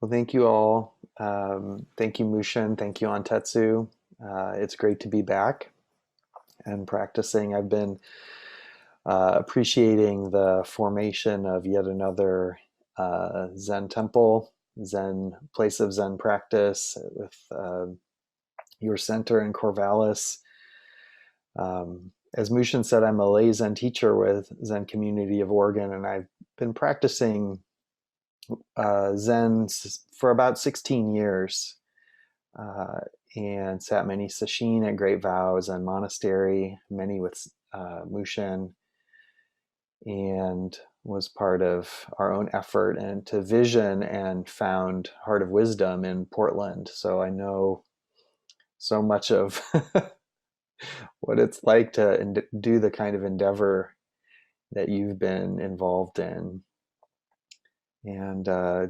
Well, thank you all. Thank you, Mushin. Thank you, Antetsu. It's great to be back and practicing. I've been appreciating the formation of yet another Zen temple, Zen place of Zen practice with your center in Corvallis. As Mushin said, I'm a lay Zen teacher with Zen Community of Oregon, and I've been practicing Zen for about 16 years. Uh, and sat many sesshin at Great Vows and Monastery, many with Mushin, and was part of our own effort into vision and found Heart of Wisdom in Portland. So I know so much of what it's like to do the kind of endeavor that you've been involved in. And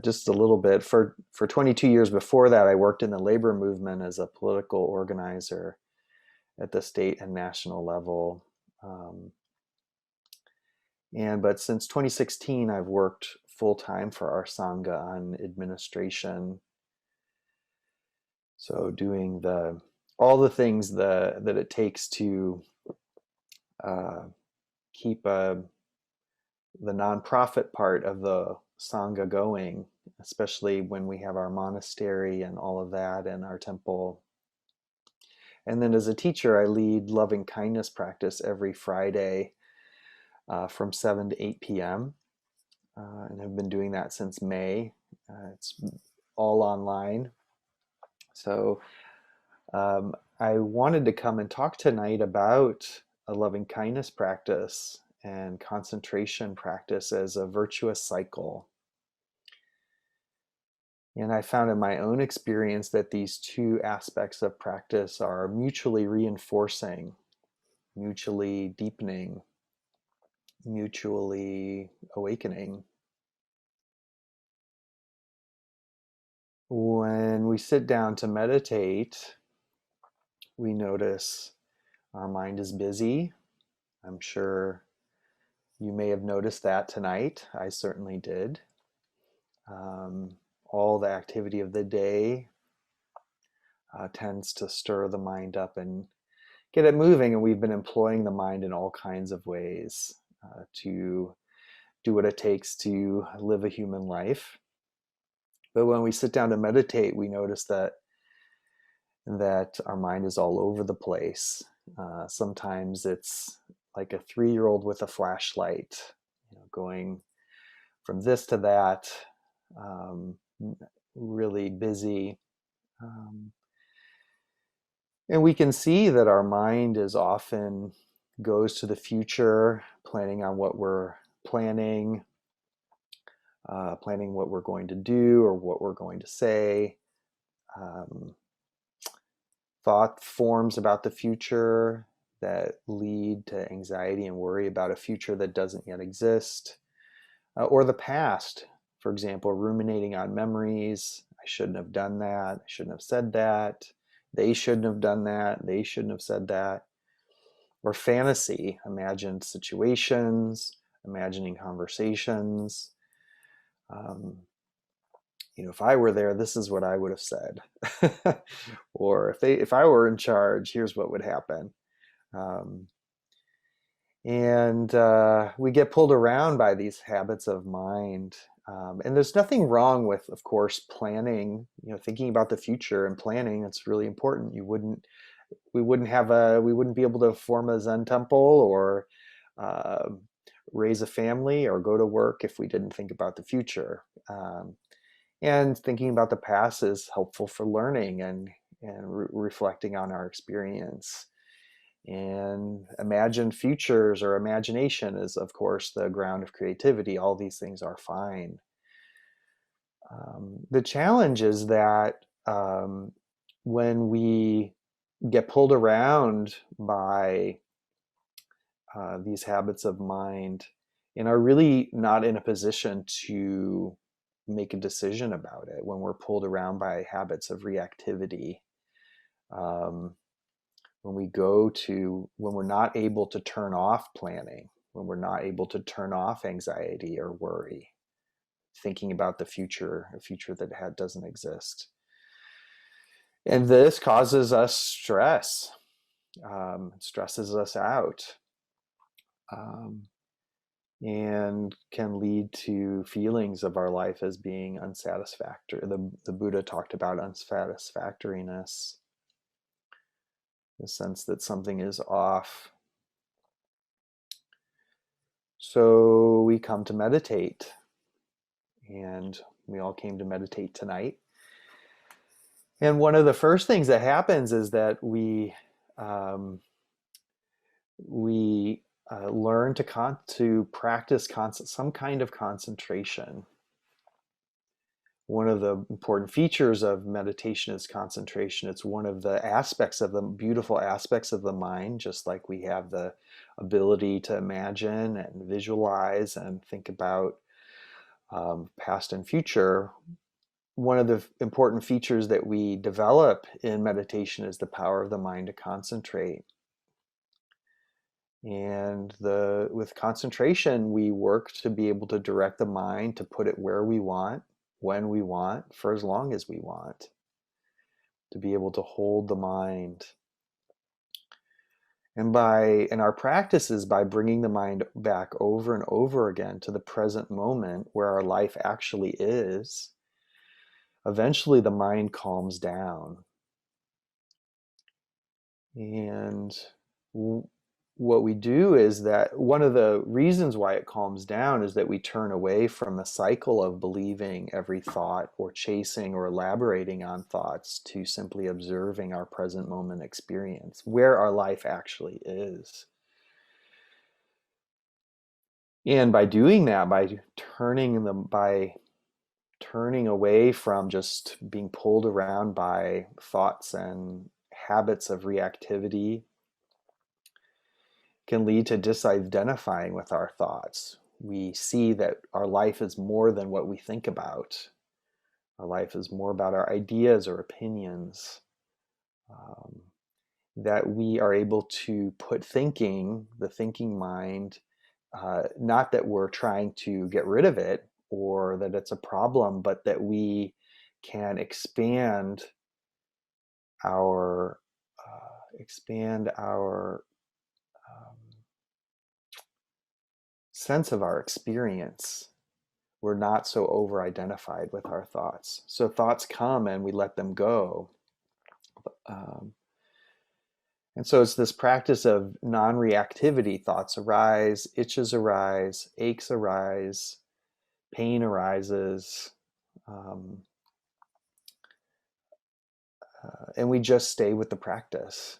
just a little bit for 22 years before that, I worked in the labor movement as a political organizer at the state and national level. Um, but since 2016, I've worked full time for our Sangha on administration. So doing all the things that it takes to uh, keep the nonprofit part of the Sangha going, especially when we have our monastery and all of that and our temple. And then as a teacher, I lead loving kindness practice every Friday from 7 to 8 p.m. And have been doing that since May. It's all online. So I wanted to come and talk tonight about a loving kindness practice and concentration practice as a virtuous cycle. And I found in my own experience that these two aspects of practice are mutually reinforcing, mutually deepening, mutually awakening. When we sit down to meditate, we notice our mind is busy. I'm sure you may have noticed that tonight. I certainly did. All the activity of the day tends to stir the mind up and get it moving, and we've been employing the mind in all kinds of ways to do what it takes to live a human life. But when we sit down to meditate, we notice that our mind is all over the place. Sometimes it's like a 3-year-old with a flashlight, going from this to that, really busy. And we can see that our mind is often goes to the future, planning on what we're planning, planning what we're going to do or what we're going to say. Um, Thought forms about the future that lead to anxiety and worry about a future that doesn't yet exist, or the past, for example, ruminating on memories. I shouldn't have done that. I shouldn't have said that. They shouldn't have done that. They shouldn't have said that. Or fantasy, imagined situations, imagining conversations. Um, if I were there, this is what I would have said. Or if I were in charge, here's what would happen. Um, and we get pulled around by these habits of mind. And there's nothing wrong with, of course, planning. Thinking about the future and planning. It's really important. We wouldn't be able to form a Zen temple or uh, raise a family or go to work if we didn't think about the future. And thinking about the past is helpful for learning and reflecting on our experience. And imagined futures or imagination is, of course, the ground of creativity. All these things are fine. The challenge is that when we get pulled around by these habits of mind and are really not in a position to make a decision about it, when we're pulled around by habits of reactivity, um, when we're not able to turn off planning, when we're not able to turn off anxiety or worry, thinking about the future, a future that doesn't exist. And this causes us stress, stresses us out, um, and can lead to feelings of our life as being unsatisfactory. The Buddha talked about unsatisfactoriness, the sense that something is off. So we come to meditate, and we all came to meditate tonight. And one of the first things that happens is that we learn to practice some kind of concentration. One of the important features of meditation is concentration. It's one of the aspects of the beautiful aspects of the mind, just like we have the ability to imagine and visualize and think about past and future. One of the important features that we develop in meditation is the power of the mind to concentrate. And with concentration, we work to be able to direct the mind to put it where we want, when we want, for as long as we want, to be able to hold the mind. And in our practices, by bringing the mind back over and over again to the present moment where our life actually is, eventually the mind calms down. And what we do is that one of the reasons why it calms down is that we turn away from the cycle of believing every thought or chasing or elaborating on thoughts to simply observing our present moment experience, where our life actually is. And by doing that, by turning away from just being pulled around by thoughts and habits of reactivity, can lead to disidentifying with our thoughts. We see that our life is more than what we think about. Our life is more about our ideas or opinions. That we are able to put the thinking mind, not that we're trying to get rid of it or that it's a problem, but that we can expand our sense of our experience. We're not so over-identified with our thoughts. So thoughts come and we let them go. And so it's this practice of non-reactivity. Thoughts arise, itches arise, aches arise, pain arises, and we just stay with the practice.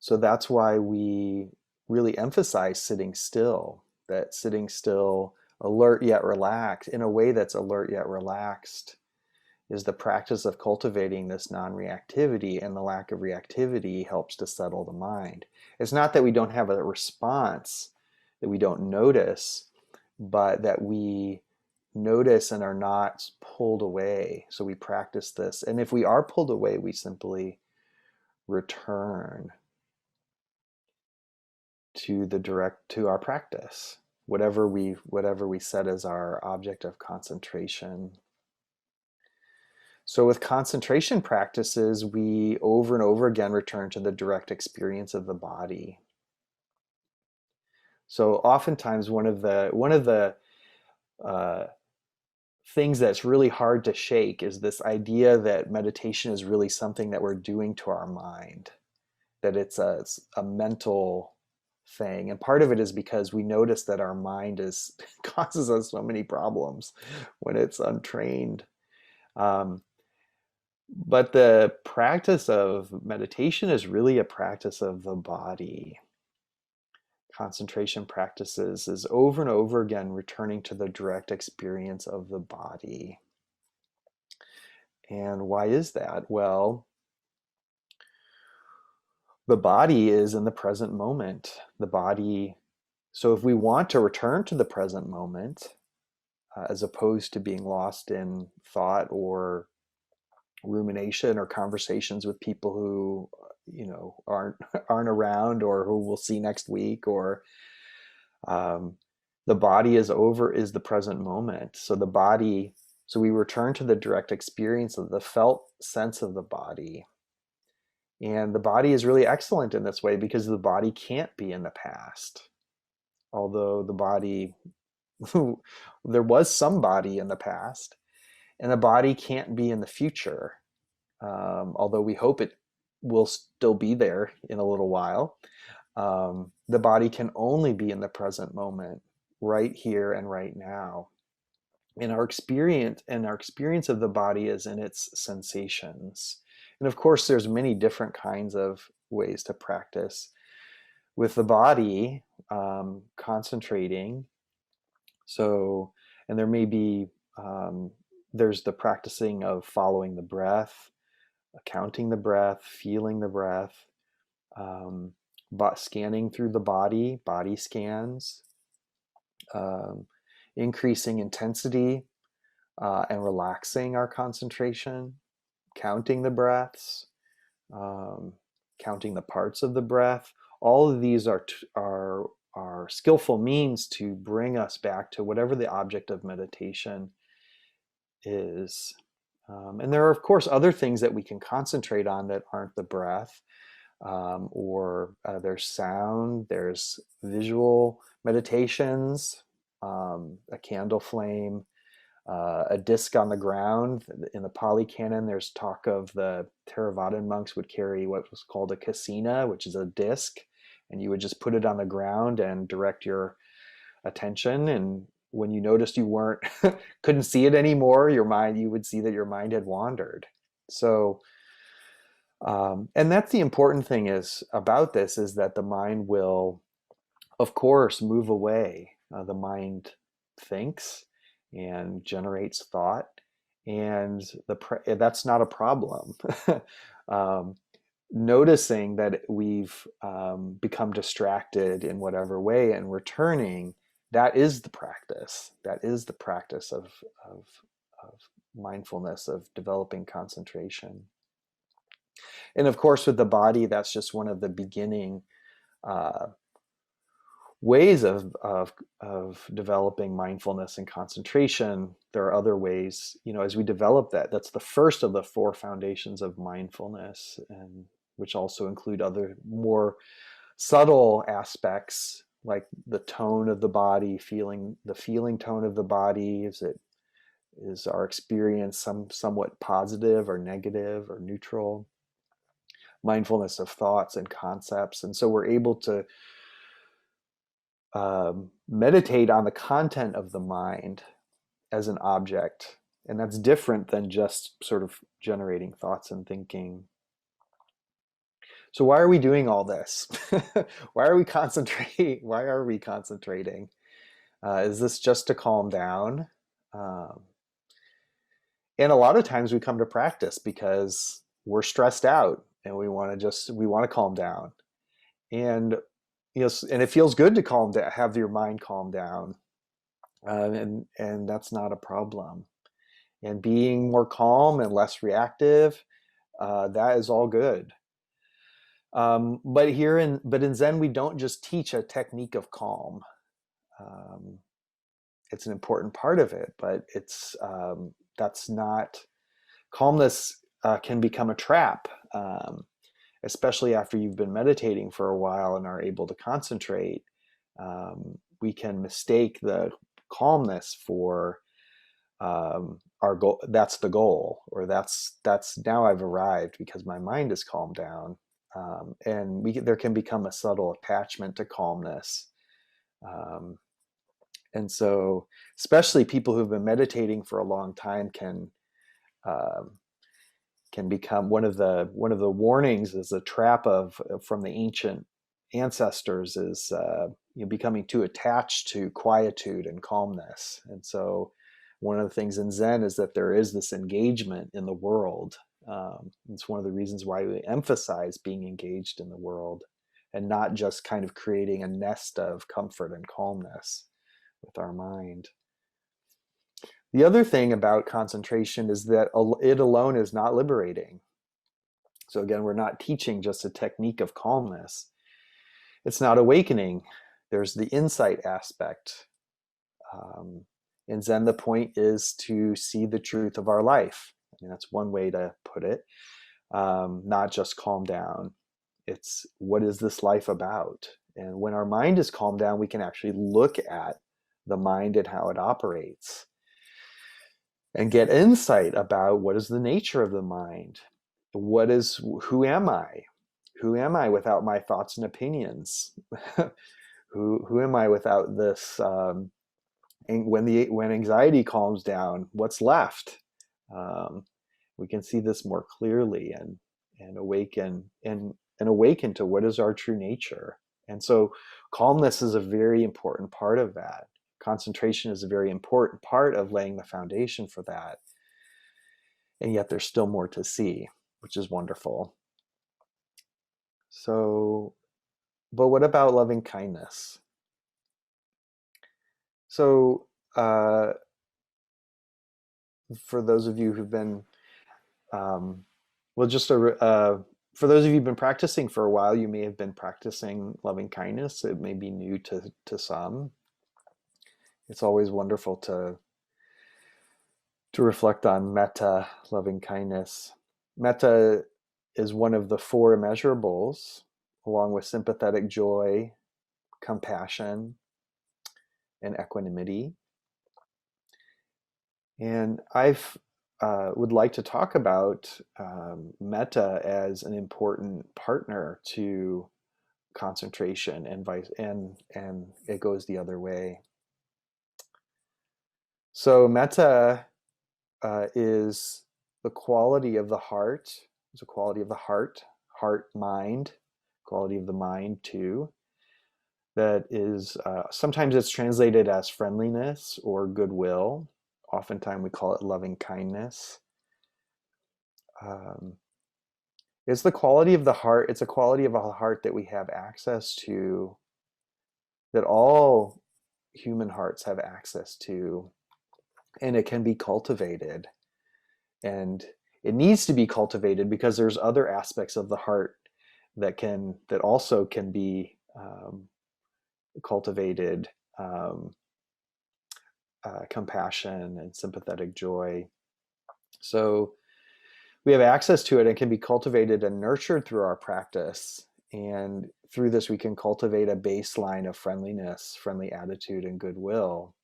So that's why we really emphasize sitting still, that sitting still, alert yet relaxed, in a way that's alert yet relaxed, is the practice of cultivating this non-reactivity, and the lack of reactivity helps to settle the mind. It's not that we don't have a response, that we don't notice, but that we notice and are not pulled away. So we practice this. And if we are pulled away, we simply return to our practice, whatever we set as our object of concentration. So with concentration practices, we over and over again return to the direct experience of the body. So oftentimes one of the things that's really hard to shake is this idea that meditation is really something that we're doing to our mind, that it's a mental thing. And part of it is because we notice that our mind causes us so many problems when it's untrained. But the practice of meditation is really a practice of the body. Concentration practices is over and over again returning to the direct experience of the body. And why is that? Well, the body is in the present moment. So if we want to return to the present moment, as opposed to being lost in thought or rumination or conversations with people who aren't around, or who we'll see next week, or The body is the present moment. So the body, so we return to the direct experience of the felt sense of the body. And the body is really excellent in this way because the body can't be in the past. Although the body, there was some body in the past, and the body can't be in the future. Although we hope it will still be there in a little while. The body can only be in the present moment, right here and right now. And our experience of the body is in its sensations. And of course, there's many different kinds of ways to practice with the body, concentrating. So, and there may be, there's the practicing of following the breath, counting the breath, feeling the breath, um, scanning through the body scans, um, increasing intensity and relaxing our concentration, counting the breaths, um, counting the parts of the breath. All of these are skillful means to bring us back to whatever the object of meditation is. And there are, of course, other things that we can concentrate on that aren't the breath, or there's sound, there's visual meditations, a candle flame, a disc on the ground. In the Pali Canon, there's talk of the Theravadan monks would carry what was called a kasina, which is a disc, and you would just put it on the ground and direct your attention. And when you noticed you weren't couldn't see it anymore, you would see that your mind had wandered. So, and that's the important thing is about this is that the mind will, of course, move away. The mind thinks and generates thought, and that's not a problem. um, Noticing that we've become distracted in whatever way and returning, that is the practice. That is the practice of mindfulness, of developing concentration. And of course, with the body, that's just one of the beginning uh, ways of developing mindfulness and concentration. There are other ways, as we develop that. That's the first of the four foundations of mindfulness, and which also include other more subtle aspects like the tone of the body, the feeling tone of the body. Is our experience somewhat positive or negative or neutral? Mindfulness of thoughts and concepts, and so we're able to meditate on the content of the mind as an object. And that's different than just sort of generating thoughts and thinking. So why are we doing all this? Why are we concentrating? Why are we concentrating? Is this just to calm down? Um, and a lot of times we come to practice because we're stressed out and we want to calm down. And and it feels good to calm down, have your mind calm down, and that's not a problem. And being more calm and less reactive, that is all good. But in Zen, we don't just teach a technique of calm. Um, it's an important part of it, but that's not calmness. Can become a trap, especially after you've been meditating for a while and are able to concentrate. We can mistake the calmness for our goal. That's the goal, or that's now I've arrived because my mind is calmed down. And there can become a subtle attachment to calmness. Um, and so, especially people who've been meditating for a long time um, can become one of the warnings is a trap from the ancient ancestors is becoming too attached to quietude and calmness. And so one of the things in Zen is that there is this engagement in the world. It's one of the reasons why we emphasize being engaged in the world and not just kind of creating a nest of comfort and calmness with our mind. The other thing about concentration is that it alone is not liberating. So again, we're not teaching just a technique of calmness. It's not awakening. There's the insight aspect. Um, in Zen, the point is to see the truth of our life. I mean, that's one way to put it. Not just calm down. It's what is this life about? And when our mind is calmed down, we can actually look at the mind and how it operates and get insight about what is the nature of the mind. Who am I? Who am I without my thoughts and opinions? Who am I without this? And when anxiety calms down, what's left? Um, we can see this more clearly and awaken to what is our true nature. And so calmness is a very important part of that. Concentration is a very important part of laying the foundation for that. And yet there's still more to see, which is wonderful. So, but what about loving kindness? So, for those of you who've been, um, well, just for those of you who've been practicing for a while, you may have been practicing loving kindness. It may be new to some. It's always wonderful to reflect on metta, loving kindness. Metta is one of the four immeasurables, along with sympathetic joy, compassion, and equanimity. And I've would like to talk about metta as an important partner to concentration and it goes the other way. So metta is the quality of the heart. It's a quality of the heart, mind, quality of the mind too. That is sometimes it's translated as friendliness or goodwill. Oftentimes we call it loving kindness. Um, it's the quality of the heart. It's a quality of the heart that we have access to, that all human hearts have access to, and it can be cultivated. And it needs to be cultivated because there's other aspects of the heart that also can be cultivated. Compassion and sympathetic joy. So we have access to it and can be cultivated and nurtured through our practice. And through this, we can cultivate a baseline of friendliness, friendly attitude, and goodwill.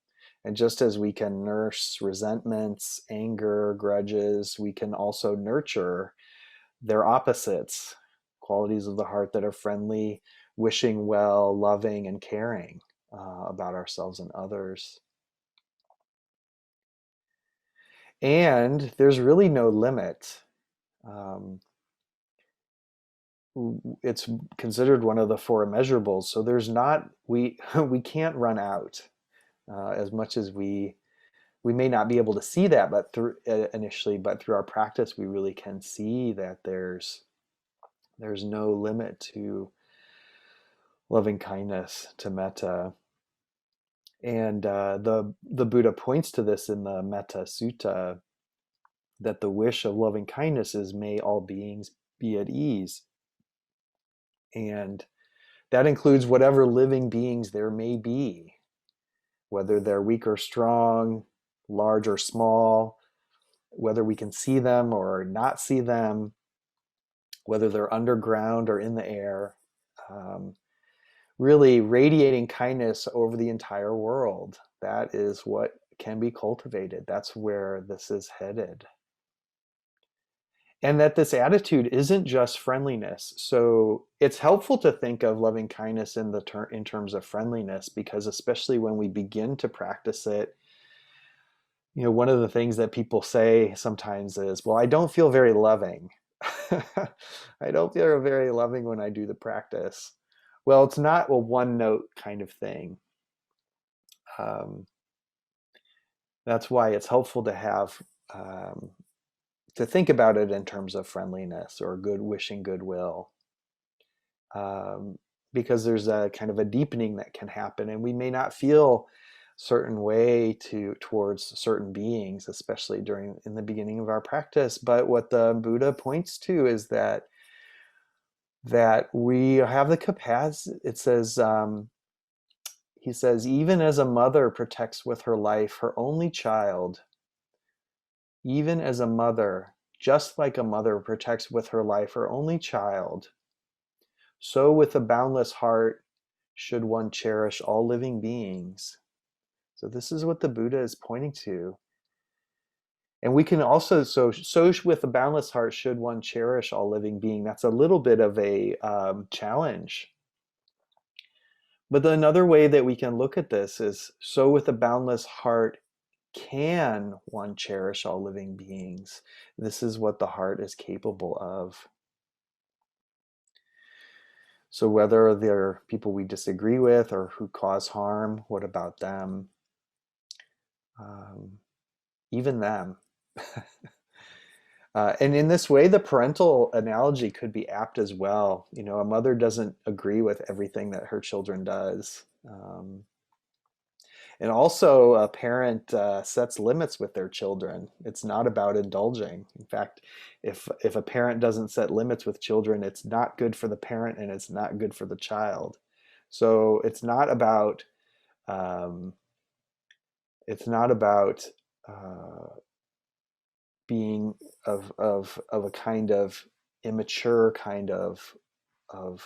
And just as we can nurse resentments, anger, grudges, we can also nurture their opposites, qualities of the heart that are friendly, wishing well, loving, and caring about ourselves and others. And there's really no limit. Um, it's considered one of the four immeasurables, so there's not we we can't run out as much as we may not be able to see that, but through initially, but through our practice, we really can see that there's no limit to loving kindness, to metta. And the Buddha points to this in the Metta Sutta, that the wish of loving kindness is, may all beings be at ease. And that includes whatever living beings there may be, whether they're weak or strong, large or small, whether we can see them or not see them, whether they're underground or in the air. Really radiating kindness over the entire world. That is what can be cultivated. That's where this is headed. And that this attitude isn't just friendliness. So it's helpful to think of loving kindness in terms of friendliness, because especially when we begin to practice it, one of the things that people say sometimes is, well, I don't feel very loving. I don't feel very loving when I do the practice. Well, it's not a one note kind of thing. That's why it's helpful to have to think about it in terms of friendliness or good wishing goodwill, because there's a kind of a deepening that can happen, and we may not feel certain way towards certain beings, especially in the beginning of our practice. But what the Buddha points to is that we have the capacity. It says he says, even as a mother protects with her life her only child, even as a mother, just like a mother protects with her life her only child, so with a boundless heart should one cherish all living beings. So this is what the Buddha is pointing to. And we can also, so with a boundless heart should one cherish all living being. That's a little bit of a challenge. But another way that we can look at this is, so with a boundless heart can one cherish all living beings. This is what the heart is capable of. So whether they're people we disagree with or who cause harm, what about them? Even them. And in this way, the parental analogy could be apt as well. You know, a mother doesn't agree with everything that her children does. And also, a parent sets limits with their children. It's not about indulging. In fact, if a parent doesn't set limits with children, it's not good for the parent and it's not good for the child. So it's not about um, being of a kind of immature kind of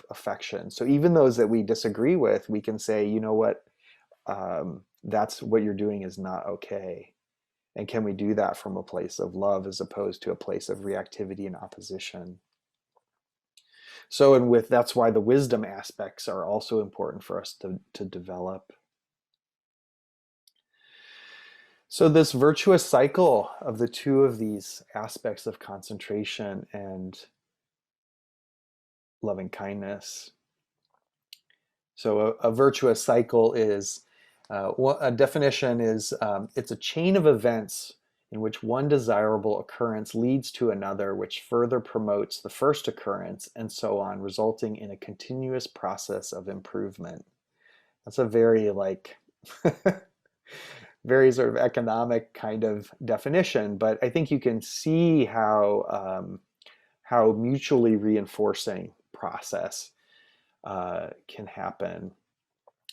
affection. So even those that we disagree with, we can say, you know what, that's what you're doing is not okay. And can we do that from a place of love as opposed to a place of reactivity and opposition? So, and with that's why the wisdom aspects are also important for us to develop. So this virtuous cycle of the two of these aspects of concentration and loving kindness. So a virtuous cycle is, a definition is, it's a chain of events in which one desirable occurrence leads to another, which further promotes the first occurrence, and so on, resulting in a continuous process of improvement. That's a very very sort of economic kind of definition, but I think you can see how mutually reinforcing process can happen.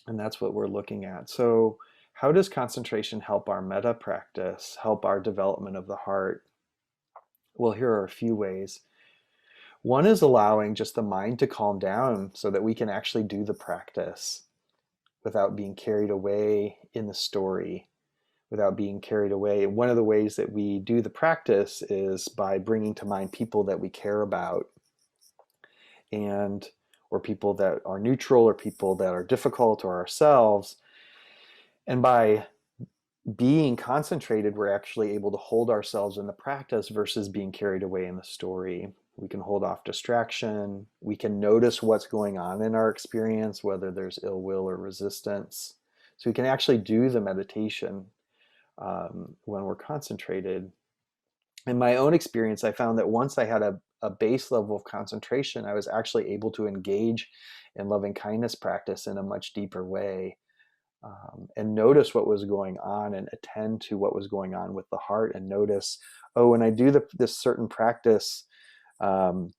And that's what we're looking at. So how does concentration help our metta practice, help our development of the heart? Well, here are a few ways. One is allowing just the mind to calm down so that we can actually do the practice without being carried away in the story, without being carried away. One of the ways that we do the practice is by bringing to mind people that we care about, and or people that are neutral or people that are difficult, or ourselves. And by being concentrated, we're actually able to hold ourselves in the practice versus being carried away in the story. We can hold off distraction. We can notice what's going on in our experience, whether there's ill will or resistance. So we can actually do the meditation when we're concentrated. In my own experience, I found that once I had a base level of concentration, I was actually able to engage in loving kindness practice in a much deeper way, and notice what was going on and attend to what was going on with the heart, and notice, oh, when I do this certain practice, um,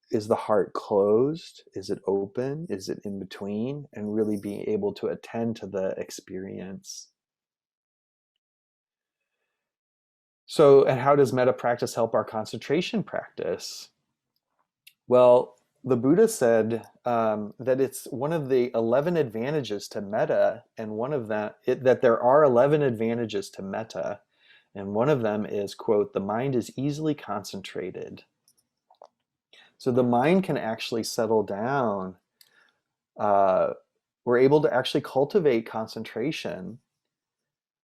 is the heart closed? Is it open? Is it in between? And really being able to attend to the experience. So, and how does metta practice help our concentration practice? Well, the Buddha said that it's one of the 11 advantages to metta, and one of that there are 11 advantages to metta, and one of them is, quote, the mind is easily concentrated. So the mind can actually settle down. We're able to actually cultivate concentration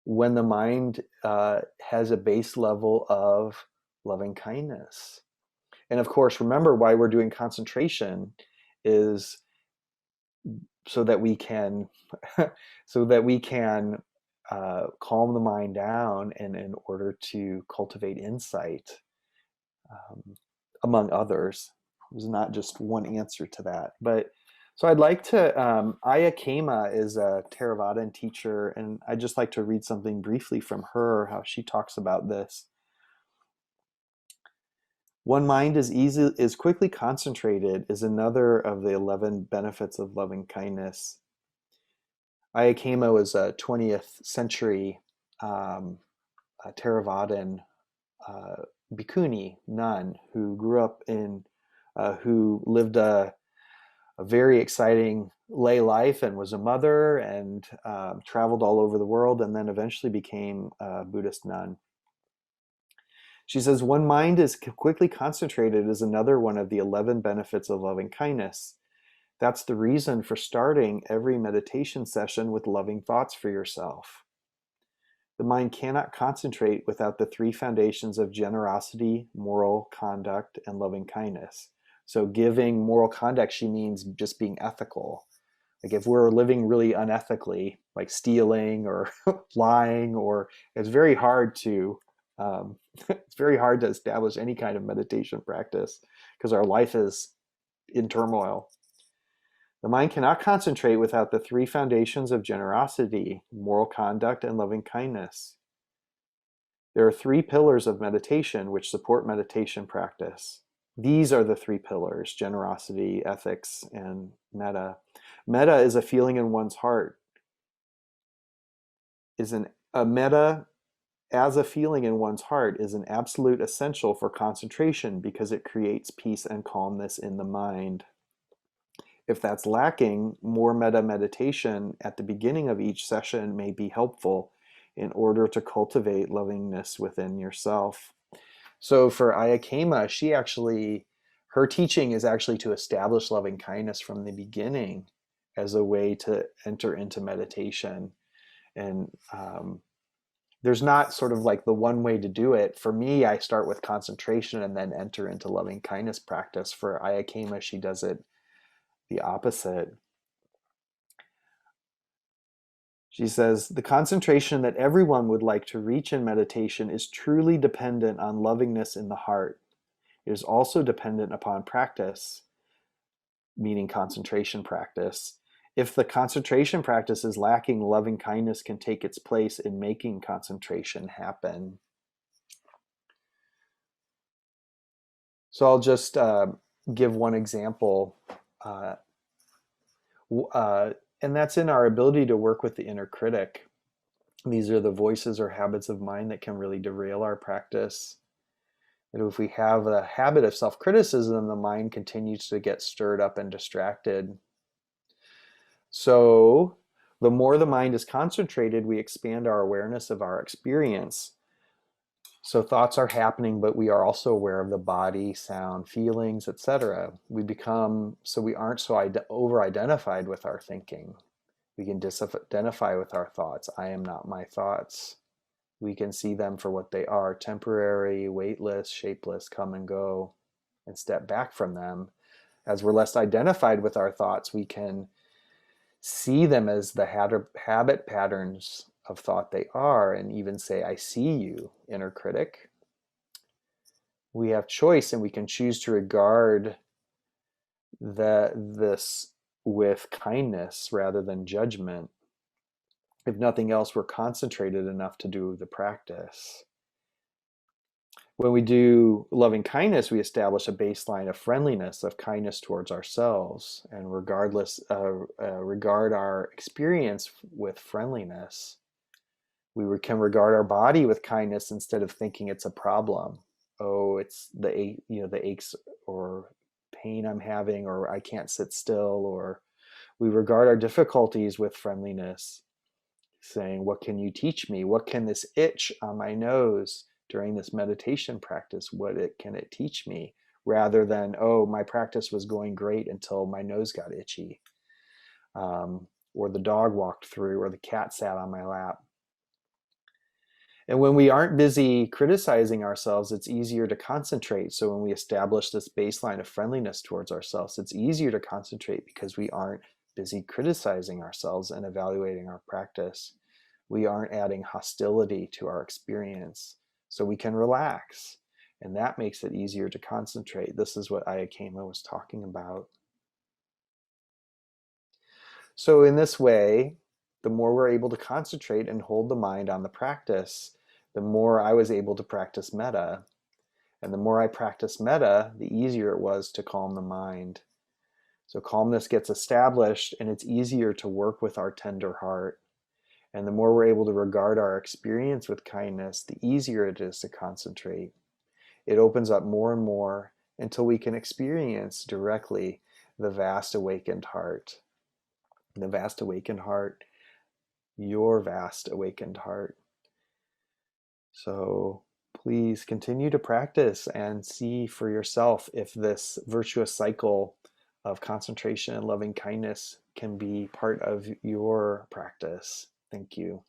when the mind has a base level of loving kindness. And of course, remember why we're doing concentration is so that we can so that we can calm the mind down, and in order to cultivate insight, um, among others. There's not just one answer to that. But so I'd like to, Aya Kema is a Theravadan teacher, and I'd just like to read something briefly from her, how she talks about this. One mind is quickly concentrated is another of the 11 benefits of loving kindness. Ayakema was a 20th century a Theravadan uh, bhikkhuni nun who grew up in, who lived a very exciting lay life and was a mother and traveled all over the world and then eventually became a Buddhist nun. She says, one mind is quickly concentrated is another one of the 11 benefits of loving kindness. That's the reason for starting every meditation session with loving thoughts for yourself. The mind cannot concentrate without the three foundations of generosity, moral conduct, and loving kindness. So, giving moral conduct, she means just being ethical. Like if we're living really unethically, like stealing or lying, or it's very hard to it's very hard to establish any kind of meditation practice because our life is in turmoil. The mind cannot concentrate without the three foundations of generosity, moral conduct, and loving kindness. There are three pillars of meditation which support meditation practice. These are the three pillars: generosity, ethics, and metta. Metta is a feeling in one's heart. A metta as a feeling in one's heart is an absolute essential for concentration because it creates peace and calmness in the mind. If that's lacking, more metta meditation at the beginning of each session may be helpful in order to cultivate lovingness within yourself. So for Ayakema, her teaching is actually to establish loving kindness from the beginning as a way to enter into meditation. And there's not sort of like the one way to do it. For me, I start with concentration and then enter into loving kindness practice. For Ayakema, she does it the opposite. She says, the concentration that everyone would like to reach in meditation is truly dependent on lovingness in the heart. It is also dependent upon practice, meaning concentration practice. If the concentration practice is lacking, loving kindness can take its place in making concentration happen. So I'll just give one example. And that's in our ability to work with the inner critic. These are the voices or habits of mind that can really derail our practice. And if we have a habit of self-criticism, the mind continues to get stirred up and distracted. So the more the mind is concentrated, we expand our awareness of our experience. So thoughts are happening, but we are also aware of the body, sound, feelings, etc. We aren't so over-identified with our thinking. We can disidentify with our thoughts. I am not my thoughts. We can see them for what they are: temporary, weightless, shapeless, come and go, and step back from them. As we're less identified with our thoughts, we can see them as the habit patterns of thought they are, and even say, I see you, inner critic. We have choice, and we can choose to regard this with kindness rather than judgment. If nothing else, we're concentrated enough to do the practice. When we do loving kindness, we establish a baseline of friendliness, of kindness towards ourselves, and regard our experience with friendliness. We can regard our body with kindness instead of thinking it's a problem. Oh, it's the aches or pain I'm having, or I can't sit still. Or we regard our difficulties with friendliness, saying, what can you teach me? What can this itch on my nose during this meditation practice, can it teach me? Rather than, oh, my practice was going great until my nose got itchy, or the dog walked through, or the cat sat on my lap. And when we aren't busy criticizing ourselves, it's easier to concentrate. So when we establish this baseline of friendliness towards ourselves, it's easier to concentrate because we aren't busy criticizing ourselves and evaluating our practice. We aren't adding hostility to our experience. So we can relax. And that makes it easier to concentrate. This is what Ayakema was talking about. So in this way, the more we're able to concentrate and hold the mind on the practice, the more I was able to practice metta. And the more I practiced metta, the easier it was to calm the mind. So calmness gets established, and it's easier to work with our tender heart. And the more we're able to regard our experience with kindness, the easier it is to concentrate. It opens up more and more until we can experience directly the vast awakened heart. The vast awakened heart, your vast awakened heart. So please continue to practice and see for yourself if this virtuous cycle of concentration and loving kindness can be part of your practice. Thank you.